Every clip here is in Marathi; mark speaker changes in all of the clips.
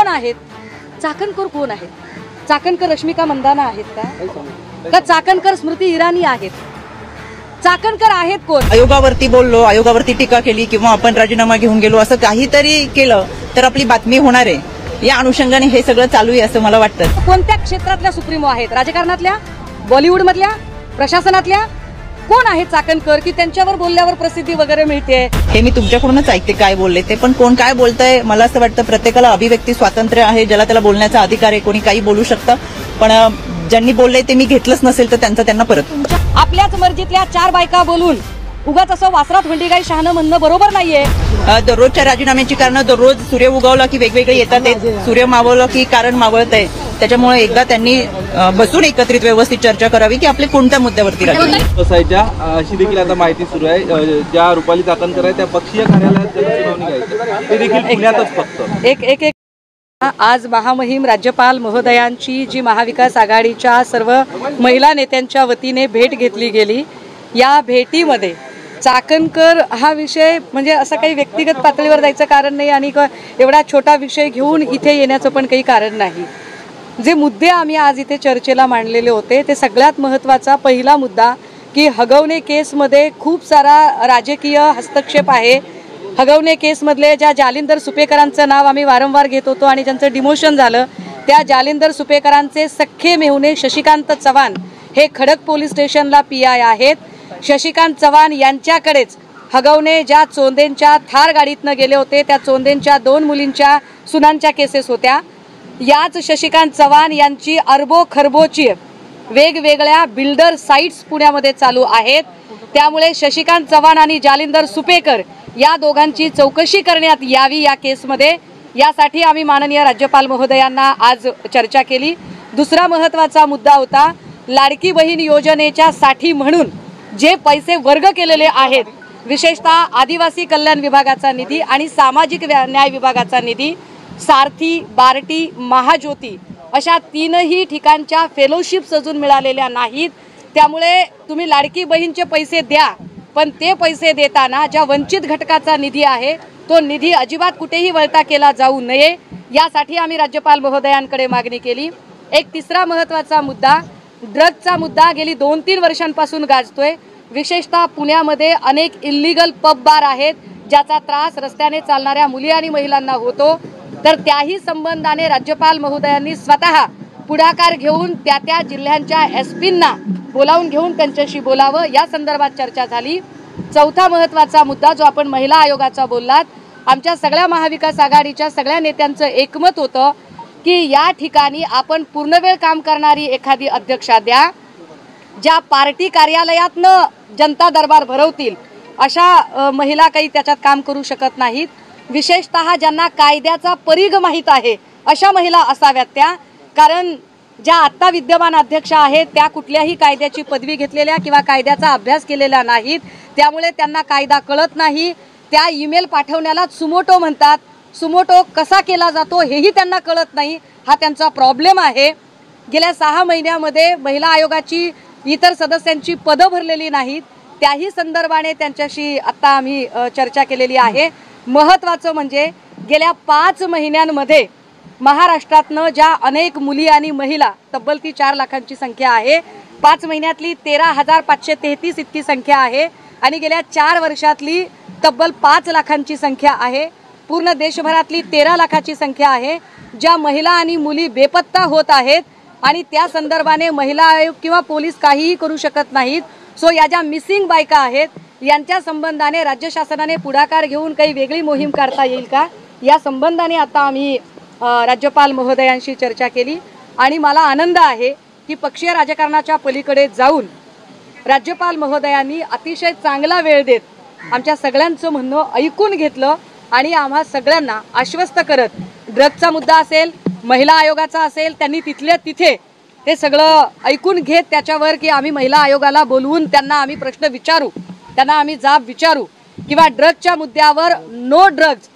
Speaker 1: आहेत? चाकणकर कोण आहेत? चाकणकर रश्मिका मंदाना आहेत का चाकणकर स्मृती इराणी आहेत? चाकणकर आहेत कोण?
Speaker 2: आयोगावरती बोललो, आयोगावरती टीका केली किंवा आपण राजीनामा घेऊन गेलो असं काहीतरी केलं तर आपली बातमी होणार आहे, या अनुषंगाने हे सगळं चालू आहे असं मला वाटतं.
Speaker 1: कोणत्या क्षेत्रातल्या सुप्रीमो आहेत? राजकारणातल्या, बॉलिवूड मधल्या, प्रशासनातल्या? कोण आहे चाकणकर की त्यांच्यावर बोलल्यावर प्रसिद्धी वगैरे मिळते?
Speaker 2: हे मी तुमच्याकडूनच ऐकते काय बोलले ते, पण कोण काय बोलतंय मला असं वाटतं प्रत्येकाला अभिव्यक्ती स्वातंत्र्य आहे, ज्याला त्याला बोलण्याचा अधिकार आहे, कोणी काही बोलू शकतं. पण ज्यांनी बोलले ते मी घेतलंच नसेल तर त्यांचं त्यांना परत.
Speaker 1: आपल्याच मर्जीतल्या 4 बायका बोलून उगाच असं वासरात हुंडीगाई शहाणं म्हणणं बरोबर नाहीये.
Speaker 2: दररोजच्या राजीनाम्याची कारणं दररोज सूर्य उगवला की वेगवेगळे येतात, सूर्य मावळलं की कारण मावळत आहे. त्याच्यामुळे एकदा त्यांनी बसून एकत्रित व्यवस्थित चर्चा करावी की आपले कोणत्या मुद्द्यावरती
Speaker 3: बसायच्या अशी देखील आता माहिती सुरू आहे. ज्या रुपाली चाकणकर आहे त्या पक्षीय कार्यालयात सुनावणी घ्यायची ते देखील पुण्यातच फक्त
Speaker 1: एक आज महामहिम राज्यपाल महोदयांची जी महाविकास आघाडीच्या सर्व महिला नेत्यांच्या वतीने भेट घेतली गेली. या भेटीमध्ये चाकणकर हा विषय म्हणजे असं काही व्यक्तिगत पातळीवर जायचं कारण नाही आणि एवढा छोटा विषय घेऊन इथे येण्याचं पण काही कारण नाही. जे मुद्दे आम्ही आज इथे चर्चेला मांडलेले होते ते सगळ्यात महत्त्वाचा पहिला मुद्दा की हगवणे केसमध्ये खूप सारा राजकीय हस्तक्षेप आहे. हगवणे केसमधले ज्या जालिंदर सुपेकरांचं नाव आम्ही वारंवार घेत होतो आणि ज्यांचं डिमोशन झालं, त्या जालिंदर सुपेकरांचे सख्खे मेहुणे शशिकांत चव्हाण हे खडक पोलीस स्टेशनला PI आहेत. शशिकांत चव्हाण यांच्याकडेच हगवणे ज्या चोंदेंच्या थार गाडीतनं गेले होते त्या चोंदेंच्या 2 मुलींच्या सुनांच्या केसेस होत्या. याच शशिकांत चव्हाण यांची अरबो खरबोची वेगवेगळ्या बिल्डर साइट्स पुण्यामध्ये चालू आहेत. त्यामुळे शशिकांत चव्हाण आणि जालिंदर सुपेकर या दोघांची चौकशी करण्यात यावी या केसमध्ये. यासाठी आम्ही माननीय राज्यपाल महोदयांना आज चर्चा केली. दुसरा महत्त्वाचा मुद्दा होता लाडकी बहीण योजनेच्या साठी म्हणून जे पैसे वर्ग केलेले आहेत, विशेषतः आदिवासी कल्याण विभागाचा निधी आणि सामाजिक न्याय विभागाचा निधी, सारथी, बार्टी, महाज्योती अशा 3ही ठिकाणच्या फेलोशिप्स अजून मिळालेल्या नाहीत. त्यामुळे तुम्ही लाडकी बहीणचे पैसे द्या, पण ते पैसे देताना ज्या वंचित घटकाचा निधी आहे तो निधी अजिबात कुठेही वळता केला जाऊ नये, यासाठी आम्ही राज्यपाल महोदयांकडे मागणी केली. एक तिसरा महत्त्वाचा मुद्दा ड्रग्जचा मुद्दा गेली 2-3 वर्षांपासून गाजतोय. विशेषतः पुण्यामध्ये अनेक इल्लीगल पब बार आहेत ज्याचा त्रास रस्त्याने चालणाऱ्या मुली आणि महिलांना होतो. तर त्याही संबंधाने राज्यपाल महोदयांनी स्वतः पुढाकार घेऊन त्या जिल्ह्यांच्या SPंना बोलावून घेऊन त्यांच्याशी बोलावं, या संदर्भात चर्चा झाली. चौथा महत्त्वाचा मुद्दा जो आपण महिला आयोगाचा बोललात, आमच्या सगळ्या महाविकास आघाडीच्या सगळ्या नेत्यांचं एकमत होतं की या ठिकाणी आपण पूर्णवेळ काम करणारी एखादी अध्यक्षा द्या, ज्या पार्टी कार्यालयातनं जनता दरबार भरवतील अशा महिला काही त्याच्यात काम करू शकत नाहीत. विशेषतः ज्यांना कायद्याचा परिघ माहीत आहे अशा महिला असाव्यात त्या, कारण ज्या आत्ता विद्यमान अध्यक्षा आहेत त्या कुठल्याही कायद्याची पदवी घेतलेल्या किंवा कायद्याचा अभ्यास केलेला नाहीत. त्यामुळे त्यांना कायदा कळत नाही. त्या ईमेल पाठवण्याला सुमोटो म्हणतात. सुमोटो कसा केला जातो हेही त्यांना कळत नाही. हा त्यांचा प्रॉब्लेम आहे. गेल्या 6 महिन्यामध्ये महिला आयोगाची इतर सदस्यांची पदं भरलेली नाहीत. त्याही संदर्भाने त्यांच्याशी आता आम्ही चर्चा केलेली आहे. महत्त्वाचं म्हणजे गेल्या 5 महिन्यांमध्ये महाराष्ट्रातनं ज्या अनेक मुली आणि महिला, तब्बल ती 4 लाखांची संख्या आहे, 5 महिन्यातली 13,533 इतकी संख्या आहे आणि गेल्या 4 वर्षातली तब्बल 5 लाखांची संख्या आहे. पूर्ण देशभरातली 13 लाखाची संख्या आहे ज्या महिला आणि मुली बेपत्ता होत आहेत आणि त्या संदर्भाने महिला आयोग किंवा पोलीस काहीही करू शकत नाहीत. सो या ज्या मिसिंग बायका आहेत यांच्या संबंधाने राज्य शासनाने पुढाकार घेऊन काही वेगळी मोहीम काढता येईल का, या संबंधाने आता आम्ही राज्यपाल महोदयांशी चर्चा केली. आणि मला आनंद आहे की पक्षीय राजकारणाच्या पलीकडे जाऊन राज्यपाल महोदयांनी अतिशय चांगला वेळ देत आमच्या सगळ्यांचं म्हणणं ऐकून घेतलं आणि आम्हा सगळ्यांना आश्वस्त करत, ड्रग्जचा मुद्दा असेल, महिला आयोगाचा असेल, त्यांनी तिथल्या तिथे ते सगळं ऐकून घेत त्याच्यावर की आम्ही महिला आयोगाला बोलवून त्यांना आम्ही प्रश्न विचारू, त्यांना आम्ही जाब विचारू किंवा ड्रग्जच्या मुद्द्यावर नो ड्रग्ज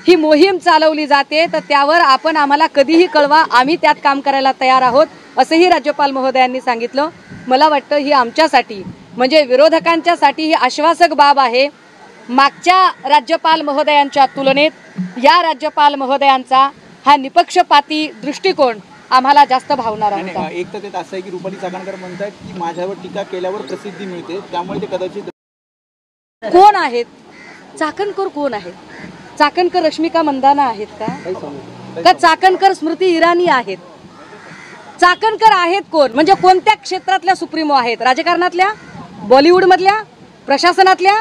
Speaker 1: ही मोहीम चालवली जाते तर त्यावर आपण आम्हाला कधीही कळवा, आम्ही त्यात काम करायला तयार आहोत, असंही राज्यपाल महोदयांनी सांगितलं. मला वाटतं ही आमच्यासाठी म्हणजे विरोधकांच्यासाठी ही आश्वासक बाब आहे. मागच्या राज्यपाल महोदयांच्या तुलनेत या राज्यपाल महोदयांचा हा निपक्षपाती दृष्टिकोन आम्हाला जास्त भावणारा होता.
Speaker 4: एक तर ते असं आहे की रुपाली चाकणकर म्हणतात की माझ्यावर टीका केल्यावर प्रसिद्धी मिळते, त्यामुळे ते कदाचित
Speaker 1: कोण आहेत चाकणकर? कोण आहेत चाकणकर? रश्मिका मंदाना आहेत का चाकणकर स्मृती इराणी आहेत? चाकणकर आहेत कोण? म्हणजे कोणत्या क्षेत्रातल्या सुप्रीमो आहेत? राजकारणातल्या, बॉलिवूड मधल्या, प्रशासनातल्या?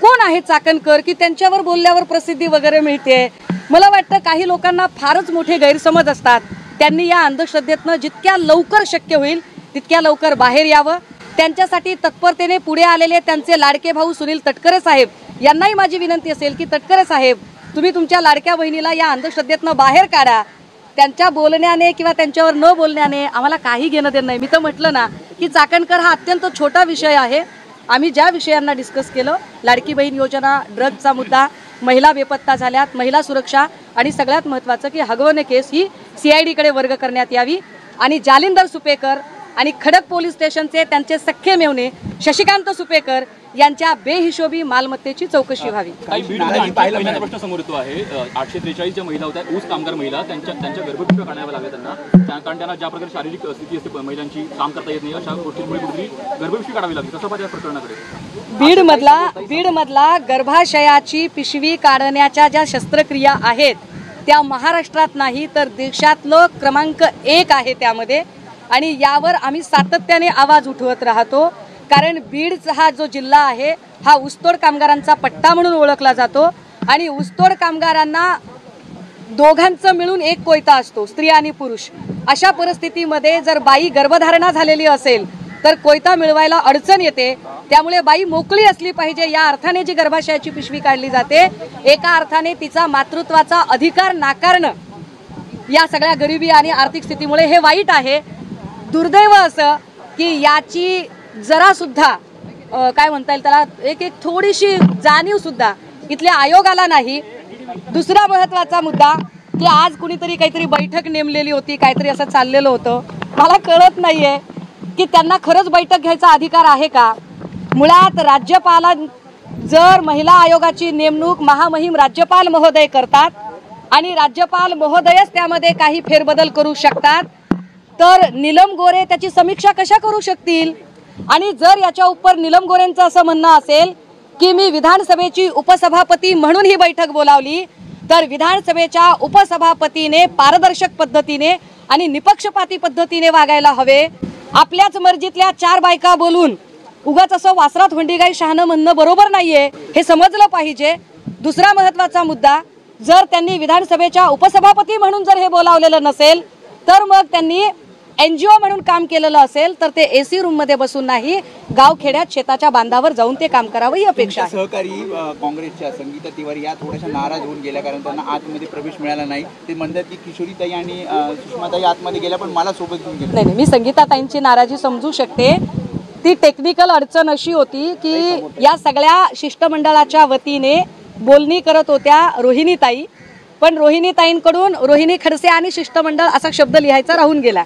Speaker 1: कोण आहेत चाकणकर की त्यांच्यावर बोलल्यावर प्रसिद्धी वगैरे मिळते? मला वाटतं काही लोकांना फारच मोठे गैरसमज असतात. त्यांनी या अंधश्रद्धेतनं जितक्या लवकर शक्य होईल तितक्या लवकर बाहेर यावं. त्यांच्यासाठी तत्परतेने पुढे आलेले त्यांचे लाडके भाऊ सुनील तटकरे साहेब यांनाही माझी विनंती असेल की तटकरे साहेब, तुम्ही तुमच्या लाडक्या बहिणीला या अंधश्रद्धेतनं बाहेर काढा. त्यांच्या बोलण्याने किंवा त्यांच्यावर न बोलण्याने आम्हाला काही घेणं देणं नाही. मी तर म्हटलं ना की चाकणकर हा अत्यंत छोटा विषय आहे. आम्ही ज्या विषयांना डिस्कस केलं, लाडकी बहीण योजना, ड्रग्जचा मुद्दा, महिला बेपत्ता झाल्यात, महिला सुरक्षा आणि सगळ्यात महत्त्वाचं की हगवणे केस ही CIDकडे वर्ग करण्यात यावी आणि जालिंदर सुपेकर आणि खडक पोलीस स्टेशनचे त्यांचे सख्खे मेवणे शशिकांत सुपेकर यांच्या बेहिशोबी मालमत्तेची चौकशी व्हावी.
Speaker 5: प्रश्न समोर येतो आहे. 843 ज्या महिला होत्या, ऊस कामगार महिला, त्यांच्या गर्भपिशव्या काढाव्या लागल्या त्यांना, कारण त्यांना ज्या प्रकारे शारीरिक स्थिती असते महिलांची, काम करता येत नाही, अशा गोष्टींमुळे कुठेतरी गर्भपिशवी काढावी लागली. कसं पाहिजे या प्रकरणाकडे?
Speaker 1: बीड मधला गर्भाशयाची पिशवी काढण्याच्या ज्या शस्त्रक्रिया आहेत त्या महाराष्ट्रात नाही तर देशातलं क्रमांक 1 आहे त्यामध्ये. आणि यावर आम्ही सातत्याने आवाज उठवत राहतो, कारण बीडचा हा जो जिल्हा आहे हा ऊसतोड कामगारांचा पट्टा म्हणून ओळखला जातो आणि ऊसतोड कामगारांना दोघांचं मिळून एक कोयता असतो, स्त्री आणि पुरुष. अशा परिस्थितीमध्ये जर बाई गर्भधारणा झालेली असेल तर कोयता मिळवायला अडचण येते. त्यामुळे बाई मोकळी असली पाहिजे. या अर्थाने जी गर्भाशयाची पिशवी काढली जाते, एका अर्थाने तिचा मातृत्वाचा अधिकार नाकारणं या सगळ्या गरिबी आणि आर्थिक स्थितीमुळे हे वाईट आहे. दुर्दैव असं की याची जरा सुद्धा काय म्हणता येईल त्याला एक थोडीशी जाणीव सुद्धा इथल्या आयोगाला नाही. दुसरा महत्वाचा मुद्दा की आज कुणीतरी काहीतरी बैठक नेमलेली होती, काहीतरी असं चाललेलं होतं. मला कळत नाहीये की त्यांना खरंच बैठक घ्यायचा अधिकार आहे का? मुळात राज्यपाला जर महिला आयोगाची नेमणूक महामहिम राज्यपाल महोदय करतात आणि राज्यपाल महोदयच त्यामध्ये काही फेरबदल करू शकतात, तर नीलम गोरे त्याची समीक्षा कशा करू शकतील? आणि जर याच्या उपर नीलम गोरेंचं असं म्हणणं असेल की मी विधानसभेची उपसभापती म्हणून ही बैठक बोलावली, तर विधानसभेच्या उपसभापतीने पारदर्शक पद्धतीने आणि निपक्षपाती पद्धतीने वागायला हवे. आपल्याच मर्जीतल्या 4 बायका बोलून उगाच असं वासरात हुंडीगाई शहाणं म्हणणं बरोबर नाहीये, हे समजलं पाहिजे. दुसरा महत्वाचा मुद्दा, जर त्यांनी विधानसभेच्या उपसभापती म्हणून जर हे बोलावलेलं नसेल तर मग त्यांनी NGO म्हणून काम केलेलं असेल तर ते AC रूम मध्ये बसून नाही, गावखेड्यात शेताच्या बांधावर जाऊन ते काम करावं ही अपेक्षा आहे.
Speaker 4: सहकारी काँग्रेसच्या संगीता तिवारी या थोड्याशा नाराज होऊन गेल्या, कारण त्यांना आतमध्ये प्रवेश मिळाला नाही. ते म्हणतात की किशोरीताई आणि सुषमाताई आतमध्ये गेल्या पण मला सोबत घेऊन गेल्या.
Speaker 1: नाही, मी संगीताताईंची नाराजी समजू शकते. ती टेक्निकल अडचण अशी होती की या सगळ्या शिष्टमंडळाच्या वतीने बोलणी करत होत्या रोहिणीताई, पण रोहिणीताईंकडून रोहिणी खडसे आणि शिष्टमंडळ असा शब्द लिहायचा राहून गेला.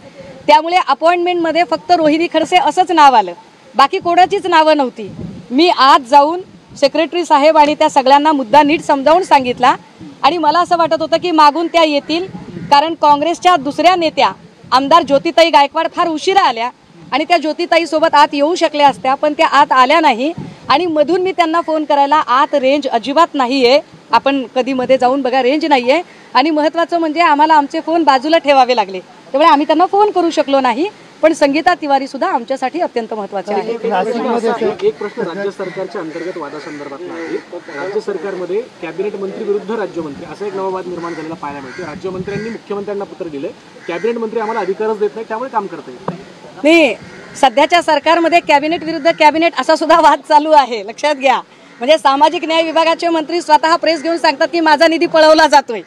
Speaker 1: त्यामुळे अपॉइंटमेंटमध्ये फक्त रोहिणी खडसे असंच नाव आलं, बाकी कोणाचीच नावं नव्हती. मी आज जाऊन सेक्रेटरी साहेब आणि त्या सगळ्यांना मुद्दा नीट समजावून सांगितला आणि मला असं वाटत होतं की मागून त्या येतील, कारण काँग्रेसच्या दुसऱ्या नेत्या आमदार ज्योतिताई गायकवाड फार उशिरा आल्या आणि त्या ज्योतिताई सोबत आत येऊ शकल्या असत्या, पण त्या आत आल्या नाही. आणि मधून मी त्यांना फोन करायला, आत रेंज अजिबात नाहीये, आपण कधी मध्ये जाऊन बघा, रेंज नाहीये. आणि महत्त्वाचं म्हणजे आम्हाला आमचे फोन बाजूला ठेवावे लागले, त्यामुळे आम्ही त्यांना फोन करू शकलो नाही. पण संगीता तिवारी सुद्धा आमच्यासाठी अत्यंत महत्त्वाचे आहे.
Speaker 6: एक प्रश्न राज्य सरकारच्या अंतर्गत वादासंदर्भात आहे. राज्य सरकारमध्ये कॅबिनेट मंत्री विरुद्ध राज्यमंत्री असा एक नवा वाद निर्माण झालेला पाहायला मिळतो. राज्यमंत्र्यांनी मुख्यमंत्र्यांना पत्र दिले, कॅबिनेट मंत्री आम्हाला अधिकारच देत नाही, त्यामुळे काम करता येत
Speaker 1: नाही. सध्याच्या सरकारमध्ये कॅबिनेट विरुद्ध कॅबिनेट असा सुद्धा वाद चालू आहे, लक्षात घ्या. म्हणजे सामाजिक न्याय विभागाचे मंत्री स्वतः प्रेस घेऊन सांगतात की माझा निधी पळवला जातोय.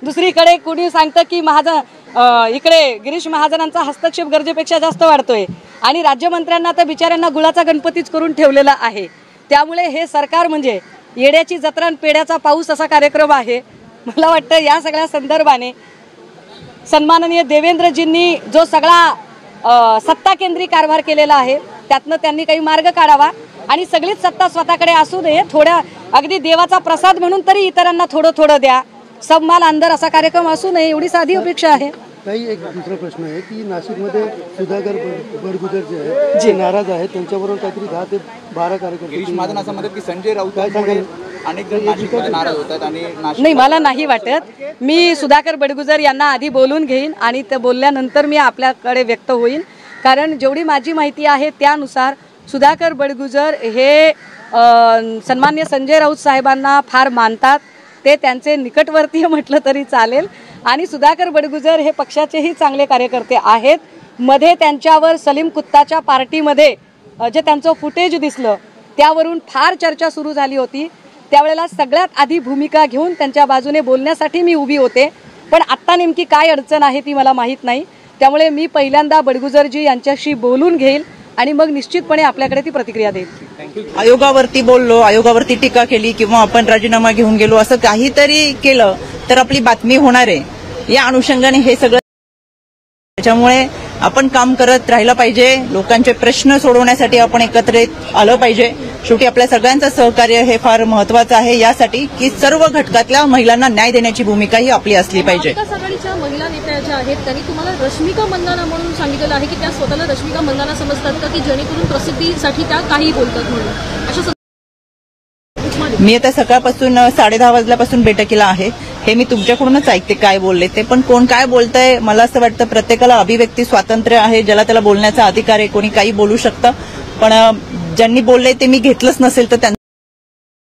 Speaker 1: दुसरीकडे कुणी सांगतं की इकडे गिरीश महाजनांचा हस्तक्षेप गरजेपेक्षा जास्त वाढतोय आणि राज्यमंत्र्यांना तर बिचाऱ्यांना गुळाचा गणपतीच करून ठेवलेला आहे. त्यामुळे हे सरकार म्हणजे येड्याची जत्रा आणि पेड्याचा पाऊस असा कार्यक्रम आहे. मला वाटतं या सगळ्या संदर्भाने सन्माननीय देवेंद्रजींनी जो सगळा सत्ता केंद्री कारभार केलेला आहे त्यातनं त्यांनी काही मार्ग काढावा आणि सगळीच सत्ता स्वतःकडे असू नये. थोड्या अगदी देवाचा प्रसाद म्हणून तरी इतरांना थोडं थोडं द्या. सब माल अंदर असा कार्यक्रम असू नये एवढी साधी अपेक्षा आहे.
Speaker 7: काही एक दुसरा प्रश्न आहे की नाशिकमध्ये सुधाकर बडगुजर जे आहे जे नाराज आहेत त्यांच्याबरोबर काहीतरी 10 ते 12 कार्यकर्ते.
Speaker 4: गिरीश महाजन असं म्हणतात की संजय राऊत अनेक जण नाशिकमध्ये नाराज होतात आणि
Speaker 1: नाही, मला नाही वाटत. मी सुधाकर बडगुजर यांना आधी बोलून घेईन आणि ते बोलल्यानंतर मी आपल्याकडे व्यक्त होईन. कारण जेवढी माझी माहिती आहे त्यानुसार सुधाकर बडगुजर हे सन्मान्य संजय राऊत साहेबांना फार मानतात. ते त्यांचे निकटवर्तीय म्हटलं तरी चालेल. आणि सुधाकर बडगुजर हे पक्षाचेही चांगले कार्यकर्ते आहेत. मध्ये त्यांच्यावर सलीम कुत्ताच्या पार्टीमध्ये जे त्यांचं फुटेज दिसलं त्यावरून फार चर्चा सुरू झाली होती. त्यावेळेला सगळ्यात आधी भूमिका घेऊन त्यांच्या बाजूने बोलण्यासाठी मी उभी होते. पण आत्ता नेमकी काय अडचण आहे ती मला माहीत नाही. त्यामुळे मी पहिल्यांदा बडगुजरजी यांच्याशी बोलून घेईल आणि मग निश्चितपणे आपल्याकडे ती प्रतिक्रिया देईल.
Speaker 2: आयोगावरती बोललो, आयोगावरती टीका केली किंवा आपण राजीनामा घेऊन गेलो असं काहीतरी केलं तर आपली बातमी होणार आहे. या अनुषंगाने हे सगळं त्याच्यामुळे आपण काम करत राहिलं पाहिजे. लोकांचे प्रश्न सोडवण्यासाठी आपण एकत्रित आलं पाहिजे. शेवटी आपल्या सगळ्यांचं सहकार्य हे फार महत्वाचं आहे यासाठी की सर्व घटकातल्या महिलांना न्याय देण्याची भूमिका ही आपली असली पाहिजे.
Speaker 8: महाविकास आघाडीच्या महिला नेत्या ज्या आहेत त्यांनी तुम्हाला रश्मिका मंदाना म्हणून सांगितलेलं आहे की त्या स्वतःला रश्मिका मंदाना समजतात का की जेणेकरून प्रसिद्धीसाठी त्या काही बोलतात म्हणून अशा.
Speaker 2: मी आता सकाळपासून 10:30 वाजल्यापासून बैठकीला आहे. हे मी तुमच्याकडूनच ऐकते काय बोलले ते. पण कोण काय बोलतंय मला असं वाटतं प्रत्येकाला अभिव्यक्ती स्वातंत्र्य आहे. ज्याला त्याला बोलण्याचा अधिकार आहे. कोणी काही बोलू शकतं. पण ज्यांनी बोलले ते मी घेतलंच नसेल तर त्यांना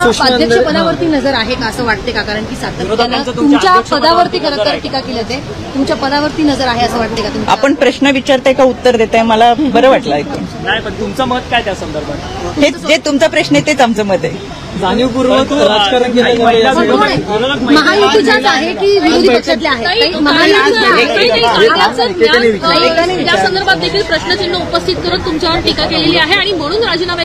Speaker 8: अध्यक्षपदावरती नजर आहे का असं वाटते का? कारण की सातत्यानं तुमच्या पदावरती खरं तर टीका केली जाते. तुमच्या पदावरती नजर आहे असं वाटते का?
Speaker 2: आपण प्रश्न विचारताय का उत्तर देताय मला बरं वाटलं ऐकून.
Speaker 6: नाही, पण तुमचं मत काय त्या संदर्भात?
Speaker 2: हे जे तुमचा प्रश्न आहे तेच आमचं मत आहे.
Speaker 3: जाणीवपूर्वक राजकारण केलं
Speaker 8: महायुतीच्याच आहे की विरोधी पक्षातल्या आहेत? त्या संदर्भात देखील प्रश्नचिन्ह उपस्थित करत तुमच्यावर टीका केलेली आहे आणि म्हणून राजीनामे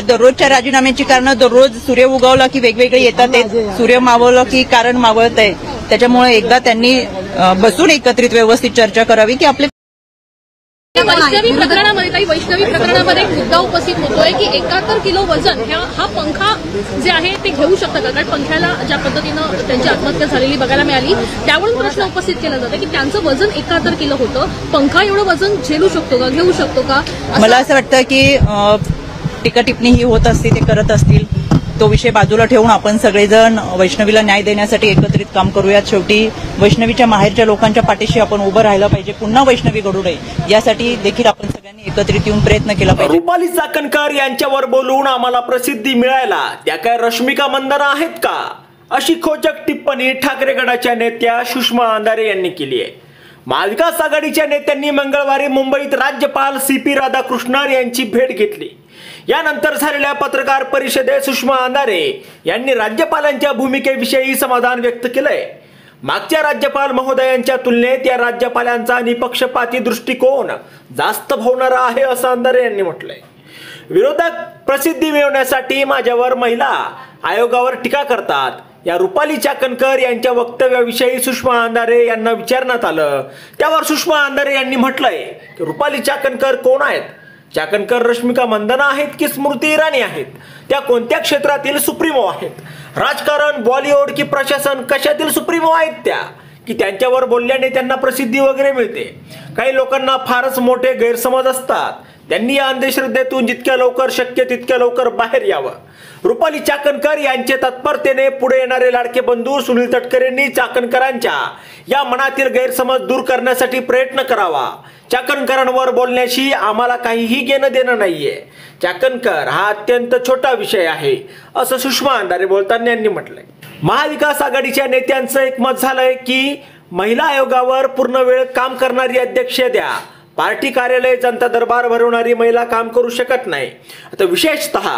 Speaker 2: दररोजच्या राजीनाम्याची कारणं दररोज सूर्य उगवला की वेगवेगळे येतात. सूर्य मावळलं की कारण मावळत आहे. त्याच्यामुळे एकदा त्यांनी बसून एकत्रित व्यवस्थित चर्चा करावी की आपले
Speaker 8: वैष्णवी प्रकरणामध्ये काही वैष्णवी प्रकरणामध्ये एक मुद्दा उपस्थित होतोय की 71 किलो वजन हा पंखा जे आहे ते घेऊ शकतं का? कारण पंख्याला ज्या पद्धतीनं त्यांची आत्महत्या झालेली बघायला मिळाली त्यावरून प्रश्न उपस्थित केला जातो की त्यांचं वजन 71 किलो होतं. पंखा एवढं वजन झेलू शकतो का? घेऊ शकतो का?
Speaker 2: मला असं वाटतं की टीका टिप्पणी ही होत असते ते करत असतील. तो विषय बाजूला ठेवून आपण सगळेजण वैष्णवीला न्याय देण्यासाठी एकत्रित काम करूयात. शेवटी वैष्णवीच्या माहेरच्या लोकांच्या पाठीशी आपण उभं राहिलं पाहिजे. पुन्हा वैष्णवी घडू नये यासाठी देखील आपण सगळ्यांनी एकत्रित येऊन प्रयत्न केला पाहिजे.
Speaker 9: रुपाली चाकणकर यांच्यावर बोलून आम्हाला प्रसिद्धी मिळायला त्या काय रश्मिका मंदाना आहेत का? अशी खोचक टिप्पणी ठाकरे गटाच्या नेत्या सुषमा अंधारे यांनी केली आहे. महाविकास आघाडीच्या नेत्यांनी मंगळवारी मुंबईत राज्यपाल CP राधाकृष्णन यांची भेट घेतली. यानंतर झालेल्या पत्रकार परिषदेत सुषमा अंधारे यांनी राज्यपालांच्या भूमिकेविषयी समाधान व्यक्त केलंय. मागच्या राज्यपाल महोदयांच्या तुलनेत या राज्यपालांचा निपक्षपाती दृष्टिकोन जास्त भावणारा आहे असं अंधारे यांनी म्हटलंय. विरोधक प्रसिद्धी मिळवण्यासाठी माझ्यावर महिला आयोगावर टीका करतात या रुपाली चाकणकर यांच्या वक्तव्याविषयी सुषमा अंधारे यांना विचारण्यात आलं. त्यावर सुषमा अंधारे यांनी म्हटलंय की रुपाली चाकणकर कोण आहेत? चाकणकर रश्मिका मंदाना आहेत की स्मृती इराणी आहेत? त्या कोणत्या क्षेत्रातील सुप्रीमो आहेत? राजकारण, बॉलिवूड की प्रशासन कशातील सुप्रीमो आहेत त्या की त्यांच्यावर बोलल्याने त्यांना प्रसिद्धी वगैरे मिळते? काही लोकांना फारच मोठे गैरसमज असतात. त्यांनी या अंधश्रद्धेतून जितक्या लवकर शक्य तितक्या लवकर बाहेर यावं. रुपाली चाकणकर यांचे तत्परतेने पुढे येणारे लाडके बंधू सुनील तटकरेंनी चाकणकरांच्या या मनातील गैरसमज दूर करण्यासाठी प्रयत्न करावा. चाकणकरांवर बोलण्याशी आम्हाला काहीही घेणं देणं नाहीये. चाकणकर हा अत्यंत छोटा विषय आहे असं सुषमा अंधारे बोलताना यांनी म्हटलंय. महाविकास आघाडीच्या नेत्यांचं एकमत झालंय की महिला आयोगावर पूर्ण वेळ काम करणारी अध्यक्ष द्या. पार्टी कार्यालय, जनता दरबार भरवणारी महिला काम करू शकत नाही. आता विशेषतः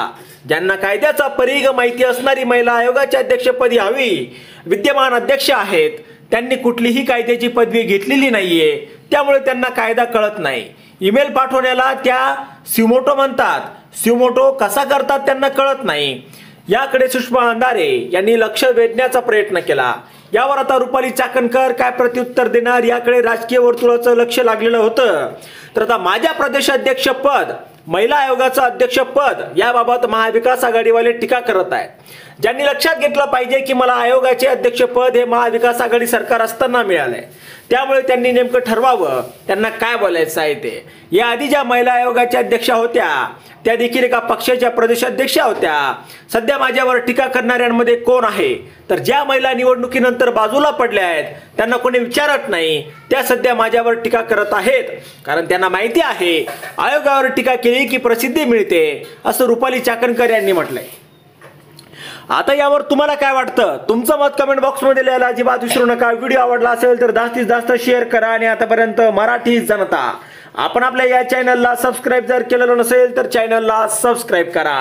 Speaker 9: ज्यांना कायद्याचा परीघ माहिती असणारी महिला आयोगाच्या अध्यक्षपदी हवी. विद्यमान अध्यक्ष आहेत त्यांनी कुठलीही कायद्याची पदवी घेतलेली नाहीये. त्यामुळे त्यांना कायदा कळत नाही. ईमेल पाठवण्याला त्या स्युमोटो म्हणतात. स्युमोटो कसा करतात त्यांना कळत नाही. याकडे सुषमा अंधारे यांनी लक्ष वेधण्याचा प्रयत्न केला. यावर आता रुपाली चाकणकर काय प्रत्युत्तर देणार याकडे राजकीय वर्तुळाचं लक्ष लागलेलं होतं. तर आता माझ्या प्रदेशाध्यक्ष पद, महिला आयोगाचं अध्यक्षपद याबाबत महाविकास आघाडीवाले टीका करत आहेत. ज्यांनी लक्षात घेतलं पाहिजे की मला आयोगाचे अध्यक्षपद हे महाविकास आघाडी सरकार असताना मिळालंय, त्यामुळे त्यांनी नेमकं ठरवावं त्यांना काय बोलायचं आहे ते. याआधी ज्या महिला आयोगाच्या अध्यक्षा होत्या त्या देखील एका पक्षाच्या प्रदेशाध्यक्षा होत्या. सध्या माझ्यावर टीका करणाऱ्यांमध्ये कोण आहे, तर ज्या महिला निवडणुकीनंतर बाजूला पडल्या आहेत त्यांना कोणी विचारत नाही, त्या सध्या माझ्यावर टीका करत आहेत. कारण त्यांना माहिती आहे आयोगावर टीका केली की प्रसिद्धी मिळते, असं रुपाली चाकणकर यांनी म्हटलंय. आता यावर तुम्हाला काय वाटतं? तुमचं मत कमेंट बॉक्समध्ये लिहायला अजिबात विसरू नका. व्हिडिओ आवडला असेल तर जास्तीत जास्त शेअर करा. आणि आतापर्यंत मराठी जनता आपण आपल्या या चॅनलला सबस्क्राईब जर केलेलं नसेल तर चॅनलला सबस्क्राईब करा.